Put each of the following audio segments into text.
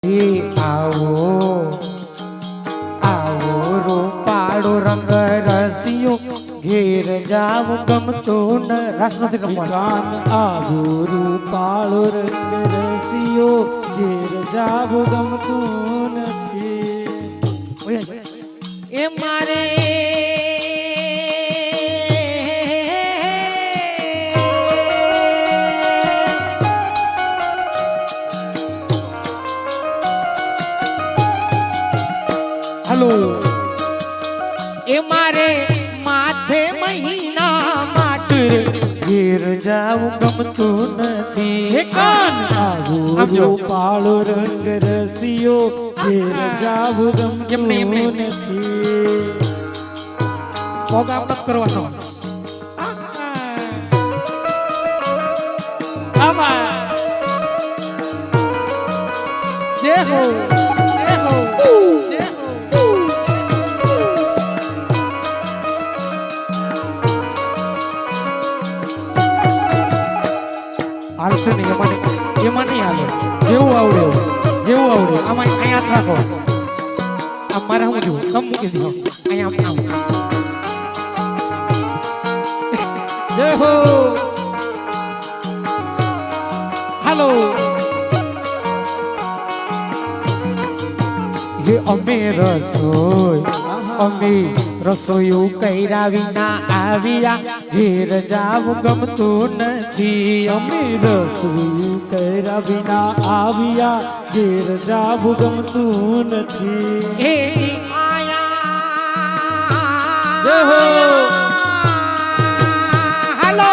આવો આવો રૂપાળો રંગ રસિયો ઘેર જાવ ગમતું ન રસ નથી રમવાનું. આવો રૂપાળો રંગ રસિયો ઘેર જાવ ગમતું નથી. એ મારે એ મારે માથે મહિના માટે ઘેર જાવું ગમતું નથી. આવો રૂપાળો રંગ રસિયો ઘેર જાવ ગમતું નથી. પ્રોગ્રામ મત કરવાનો. જય હો જય હો જય હો. હાલશે નહીં એમાં નહીં હાલે. જેવું આવડે જેવું આવડે આમાં અહીંયા રાખો. આમ મારે હું જોઉં તમે મૂકી દો અહીંયા આમ. જય હો. હાલો હે અમે રસોયું કર્યા વિના આવ્યા ઘેર જાવું ગમતું નથી. અમે રસોઈ કર્યા વિના આવ્યા ઘેર જાવ ગમતું નથી. હે આયા જય હો. હાલો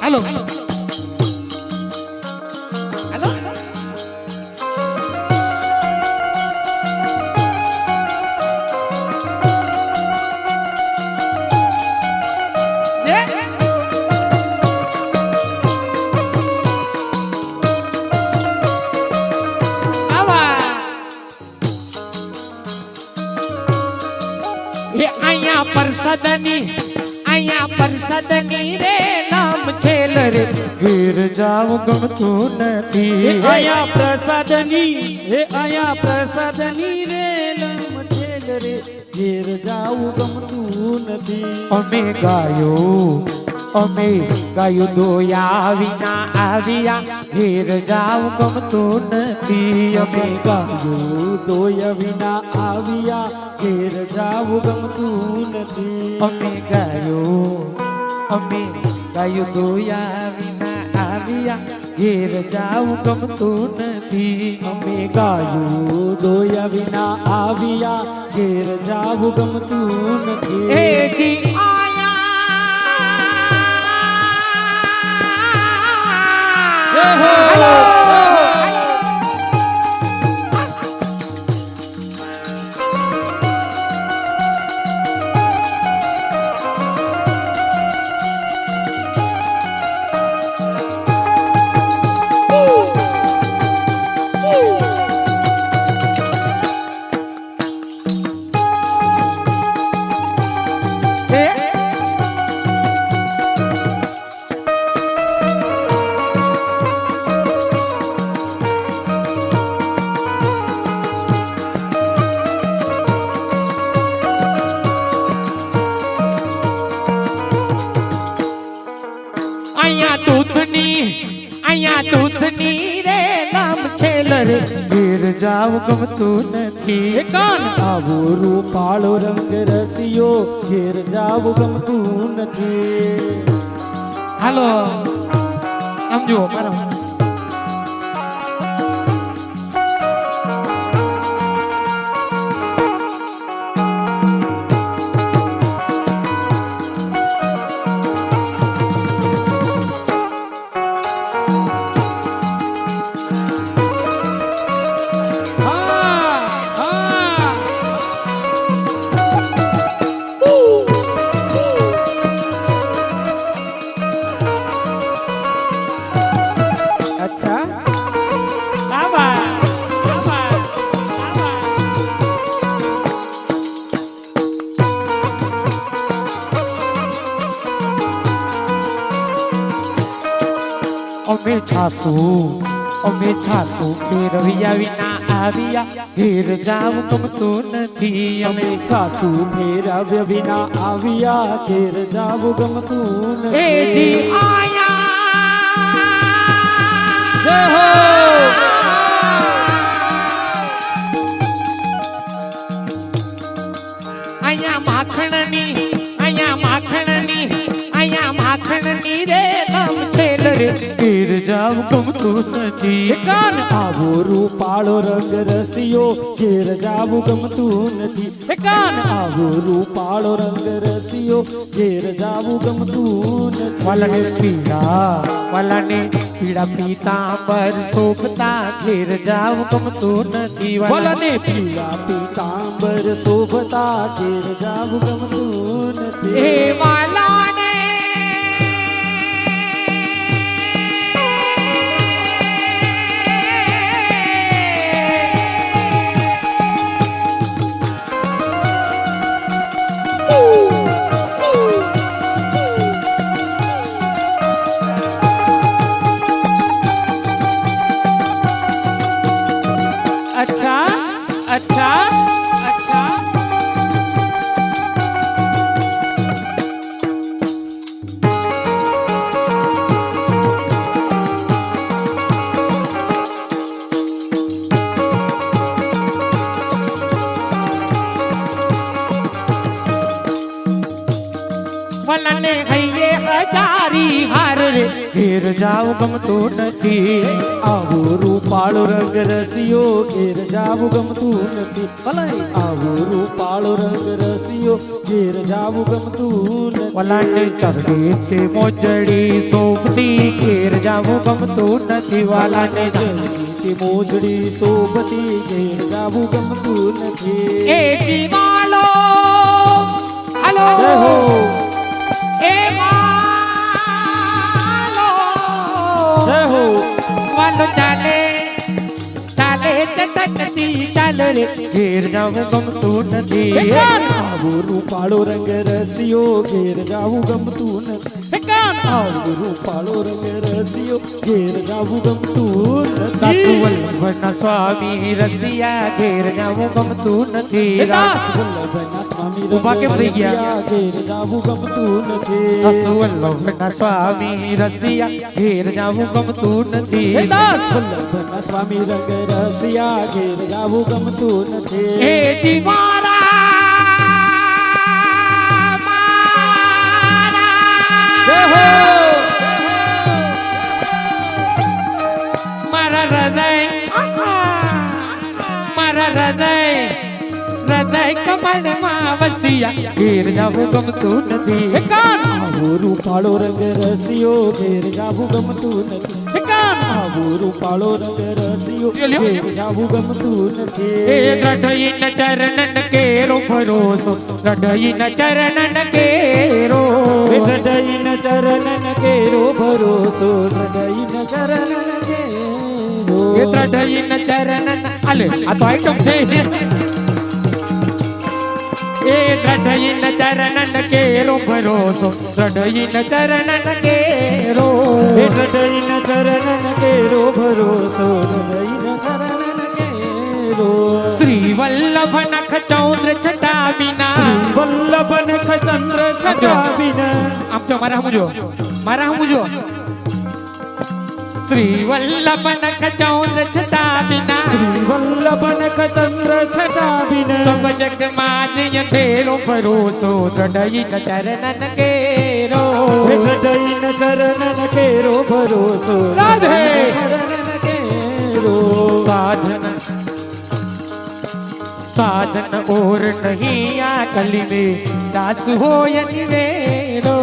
હાલો હાલો અહીંયા પરસદની રે નામ છેલ રે ઘેર જાવું ગમતું નથી. અહીંયા પ્રસાદની રે નામ છેલ રે ઘેર જાવું ગમતું નથી. અમે ગાયું દોયા વિના આવ્યા ઘેર જાવું ગમતું નથી. અમે ગાયું દોયા વિના આવ્યા ઘેર જાવું ગમતું નથી. અમે ગાયું દોયા વિના આવ્યા ઘેર જાવું ગમતું નથી. અમે ગાયું દોયા વિના આવ્યા ઘેર જાવું ગમતું નથી. એ જી અહીંયા દૂધની રે નામ છેલ રે ઘેર જાવું ગમતું નથી. આવો રૂપાળો રંગ રસિયો ઘેર જાવું ગમતું નથી. હાલો આમ જુઓ મારા અમે છાસુ અમે છાસુ ફેરવ્યા વિના આવ્યા ઘેર જાવું ગમતું નથી અમે છાછું ફેરવ્યા વિના આવ્યા ઘેર જાવું ગમતું એ નથી. જી આયા જય હો અહીંયા માખણની રે નામ છેલ રે ઘેર જાવું ગમતું નથી કાન આવો રૂપાળો રંગ રસિયો ઘેર જાવું ગમતું નથી. કાન આવો રૂપાળો રંગ રસિયો ઘેર જાવું ગમતું નથી. વાલાને પીળા પીતાંબર શોભતા ઘેર જાવું ગમતું નથી વલને પીળા પીતાંબર શોભતા ઘેર જાવું ગમતું નથી. એ વાલાને अच्छा अच्छा अच्छा વાલાને હૈયે હજારી હાર રે ઘેર જાવું ગમતું નથી આવો રૂપાળો રંગ રસિયો ઘેર જાવું ગમતું નથી. ભલે આવો રૂપાળો રંગ રસિયો ઘેર જાવું ગમતું નથી. વાલાને ચરડી તે મોજડી શોભતી ઘેર જાવું ગમતું નથી વાલાને જલતી મોજડી શોભતી ઘેર જાવું ગમતું નથી. એ જીવાલો હાલો જય હો એ વાલો જય હો વાલો ચાલે ચાલે ચટકતી ચાલ રે ઘેર જાવું ગમતું નથી આવો રૂપાળો રંગ રસિયો ઘેર જાવું ગમતું નથી. આવો રૂપાળો રંગ રસિયો ઘેર જાવું ગમતું દાસ નથી. વલ્લભના સ્વામી રસિયા ઘેર જાવું ગમતું નથી દાસ વલ્લભના સ્વામી ઊભા કેમ થઈ ગયા? રસિયા ઘેર જાવું ગમતું નથી. દાસ વલ્લભના સ્વામી રસિયા ઘેર જાવું ગમતું નથી દાસ વલ્લભના સ્વામી રંગ રસિયા ઘેર જાવું ગમતું નથી. એ જીવારા જય હો મારા હૃદય કમળમાં વસિયા ઘેર જાવું ગમતું નથી આવો રૂપાળો રંગ રસિયો ઘેર જાવું ગમતું નથી. આવો રૂપાળો રંગ રસિયો ઘેર જાવું ગમતું એ નથી. દ્રઢઈન ચરણન કેરો ભરોસો દ્રઢઈન ચરણન કેરો હૃદયન ચરણન કેરો ભરોસો હૃદયન ચરણન કેરો એ દ્રઢઈન ચરણન આલે આ તો આઈટમ છે એ દ્રઢઈન ચરણન કેરો ભરોસો દ્રઢઈન ચરણન કેરો હૃદયન ચરણન કેરો ભરોસો હૃદયન ચરણન કેરો શ્રી વલ્લભ નખ ચૌદ્ર છટા વિના વલ્લભ નખ ચંદ્ર છટા વિના આમ તો મારા સમજો શ્રી વલ્લભ નખ ચૌદ્ર છટા વિના શ્રી વલ્લભ નખ ચંદ્ર છટા વિના સબ જગમાં જય તેરો ભરોસો દ્રઢઈન ચરણન કેરો હૃદયન ચરણન કેરો ભરોસો રાધે. ચરણન કેરો साधन और नहीं आ कली में दास हो निवेरो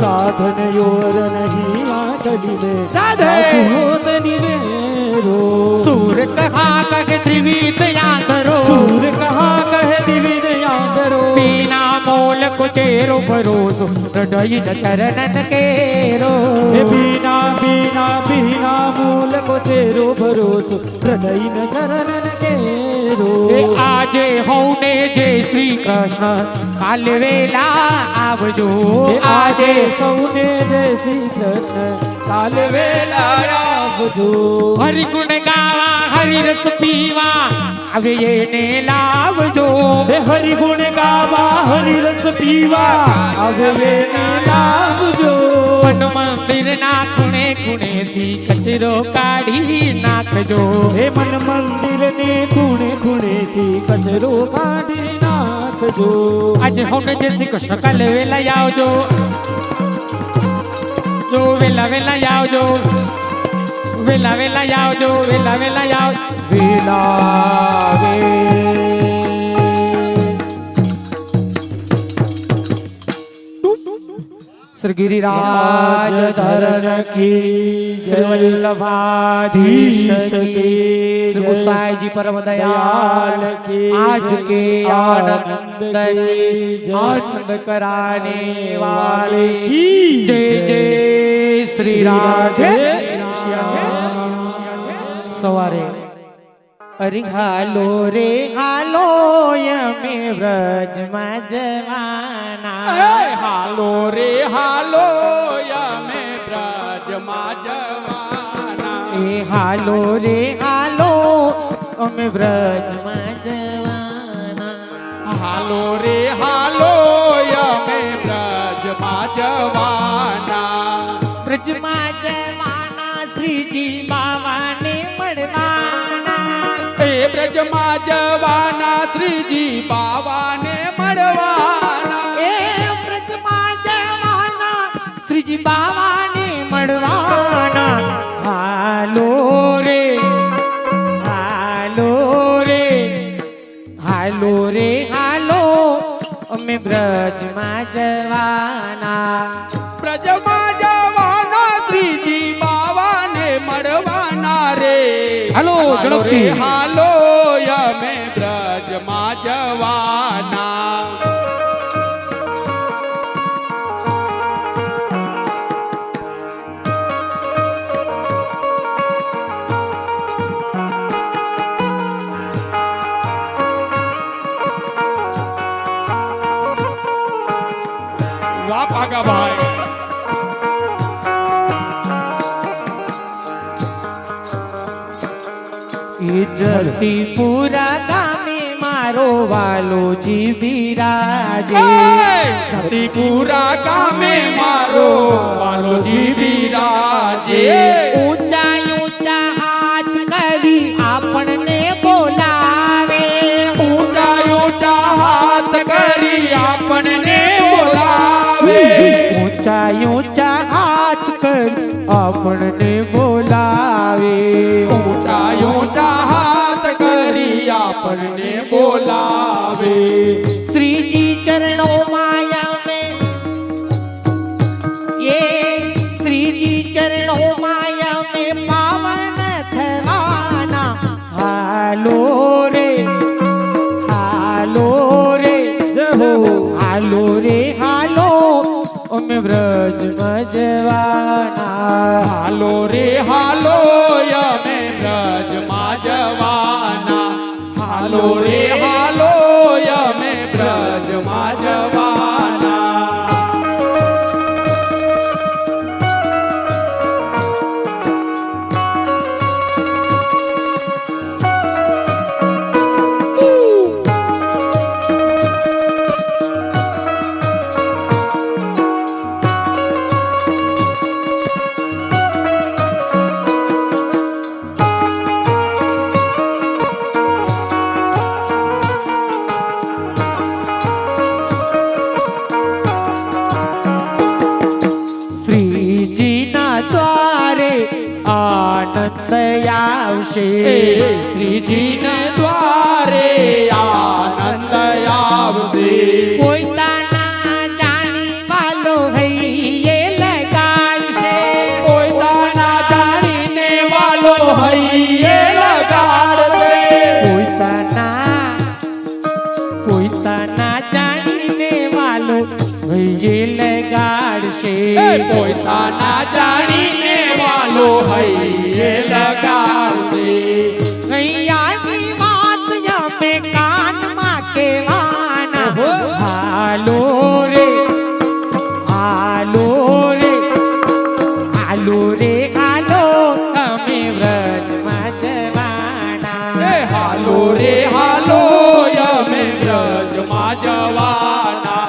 साधन योर नहीं आकली में राधे. दासोद निवेरो सूर कहा कह त्रिविध यादरो सूर कहाँ कहे दिविद यादरो बिना मोल को चेरो भरोसो हृदय चरणन केरो बीना बीना बीना मूल को चेरो भरोसो हृदय चरणन केरो आजे होने જય શ્રી કૃષ્ણ કાલે વેલા આવજો આજે સૌને જય શ્રી કૃષ્ણ કાલે વેલા આવજો હરિગુણ ગાવા હરિરસ પીવા આવે એને લાવજો હરિગુણ ગાવા હરિરસ પીવા આવે એને લાવજો મન મંદિરના ખૂણે ખૂણેથી કચરો કાઢી નાખજો હે મન મંદિરને ખૂણે ખૂણેથી કચરો કાઢી નાખજો આજે હોને જય શ્રી કૃષ્ણ કાલે વેલા આવજો જો વેલા વેલા આવજો વેલા વેલા આવજો વેલા વેલા આવ વેલા વે શ્રી ગિરિરાજ ધરણ કી શ્રી વલ્લભાધીશ કી શ્રી ગુસાઈ જી પરમ દયાલ की आज के आनंद की आनंद कराने वाले की जय जय श्री राधे सवारे अरे हालो रे हालो यमे व्रजમાં જવાના હાલો રે હાલો યમે બ્રજમાં જવાના એ હાલો રે હાલો અમે વ્રજમાં જવાના હાલો રે હાલો યમે બ્રજમાં જવાના વ્રજમાં જવાના શ્રીજી બાવાને મળવાના એ બ્રજમાં જવાના શ્રીજી બાવાને મળવાના એ વ્રજમાં જવાના શ્રીજી બાવાને મળવાના હાલો રે હાલો રે હાલો રે હાલો અમે બ્રજમાં જવાના બ્રજમાં જવાના શ્રીજી બાવાને મળવાના રે હાલો ઝડપથી હાલો યમે બ્રજમાં જવાના વાહ પાગા ભાઈ જતીપુરા ગામે મારો વાલો જી બિરાજે જતીપુરા ગામે મારો વાલોજી બિરાજે ઊંચા ઊંચા હાથ કરી આપણને બોલાવે ઊંચા ઊંચા હાથ કરી આપણને બોલાવે ઊંચા ઊંચા હાથ કરી આપણને બોલાવે ઊંચા ઊંચા હાથ કરી આપણને બોલાવે શ્રીજી ચરણો માયા ये श्रीजी चरणों माया में पावन थवाना हालो रे जहो हालो रे हालो ओमे व्रज मजवाना હાલો રે હાલો યમે બ્રજમાં જવાના હાલો રે હાલો યમે બ્રજમાં જવાના શ્રીજીના દ્વારે આનંદ આવશે શ્રીજીને દ્વારે આનંદ આવશે પોતાના જાણી વાલો હૈયે લગાડશે પોતાના જાણીને વાલો હૈયે લગાડશે પોતાના જાણીને વાલો હૈયે લગાડશે પોતાના જાણીને વાલો હૈયે લગાડશે હૈયાની વાત અમે કાન હાલો રે હાલો અમે બ્રજમાં જવાના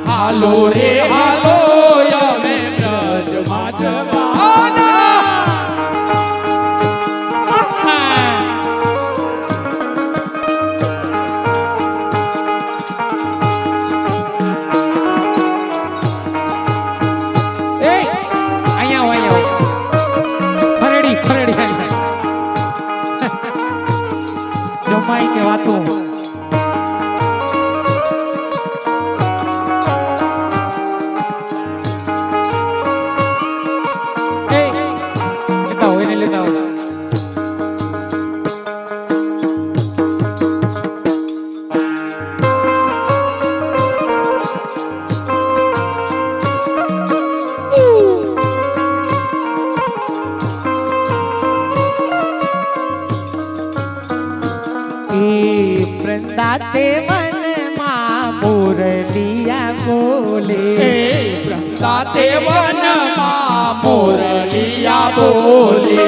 હાલો રે હાલો અમે બ્રજમાં જવાના એ અહીંયા આવો ખરેડી ખરેડી જમાઈ કે વાતો એ લેતા આવો એને લેતા આવો વૃંદાતે વનમાં મોરલિયા બોલે વૃંદાતે વનમાં મોરલિયા બોલે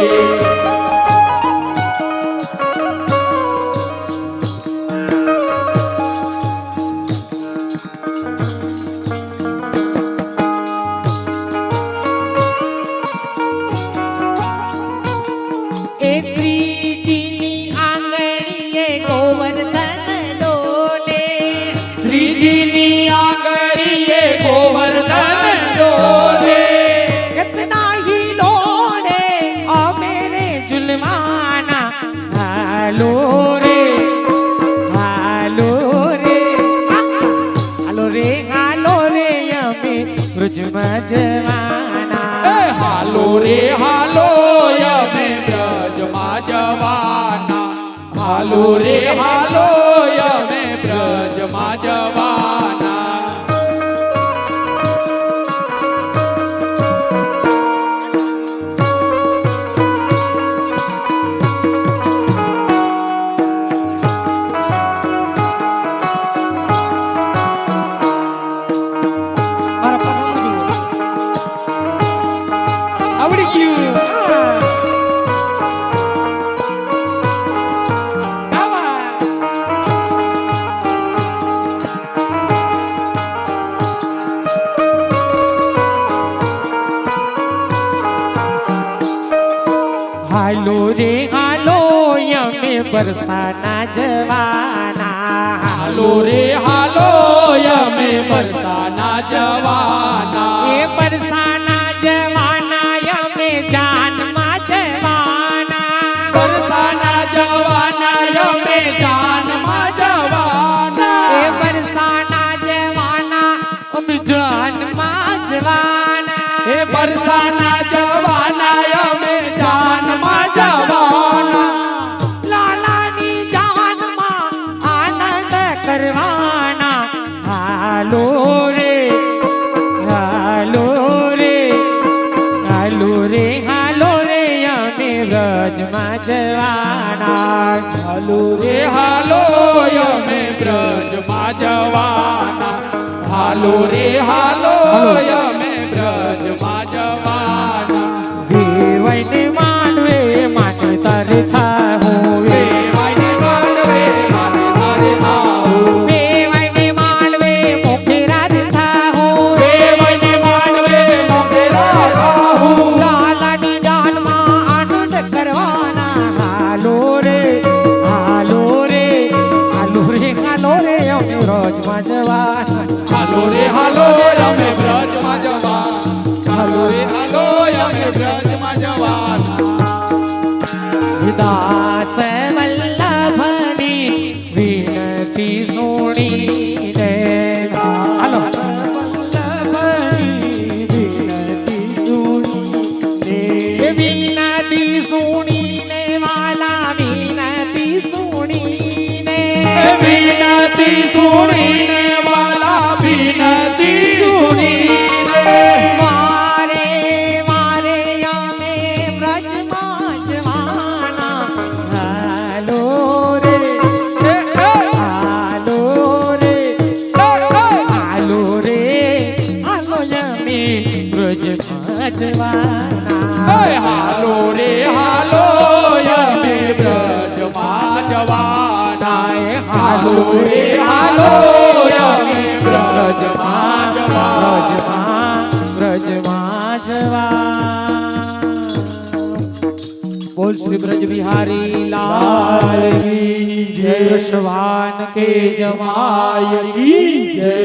એ શ્રીજીની આંગણીએ ગોવર્ધન ડોલે શ્રીજીની આંગળીએ ગોવર્ધન ડોલે कितना ही लोड़े ओ मेरे जुलमाना हालो रे हालो रे हालो रे हालो रे यमे ब्रजમાં જવાના હાલો રે હાલો અમે બ્રજમાં જવાના હાલો રે હાલો અમે બ્રજમાં જવાના મારા પગમાં જુઓ આવડી ગયું ગાવા હાલો રે હાલો યમે બરસાના જવાના હાલો રે હાલો અમે બરસાના જવાના એ બરસાના જવાના યમે જાનમાં જવાના બરસાના જવાના અમે જાનમાં જવાના એ બરસાના જવાના અમે જાનમાં જવાના એ બરસાના જવાના અમે જાનમાં જવાના લાલાની જાનમાં આનંદ કરવાના હાલો રે હાલો રે હાલો રે હાલો રે અમે વ્રજમાં જવાના હાલો રે હાલો અમે બ્રજમાં જવાના હાલો રે હાલો અમે બ્રજમાં જવાના વેવઈને માંડવે માને તારે થાવું વેવાઈને માંડવે માને તારે આવું વેવઈને માંડવે મોખેરા થાવું વેવાઈને માંડવે મોગેરા આવું લાલાની જાનમાં આનંદ કરવાના હાલો રે હાલો રે હાલો રે હાલો રે અમે વ્રજમાં જવાના હાલો રે હાલો અમે બ્રજમાં જવાના હાલો રે હાલો અમે બ્રજમાં જવાના દાસ વલ્લભની વિનતી સુણીને હાલો વિનતી સુણીને વાલા વિનતી સુણીને વિનતી સુણીને વાલા વિનતી સુણીને વારે વારે અમે વ્રજમાં જવાના હાલો રે હાલો રે હાલો રે હાલો અમે વ્રજમાં જવાના હાલો રે હાલો અમે બ્રજમાં જવાના હાલો રે હાલો અમે બ્રજમાં જવા બ્રજમાં જવા બોલ શ્રી બ્રજ બિહારી લાલ કી જય. વૃષવાન કે જમાય કી જય.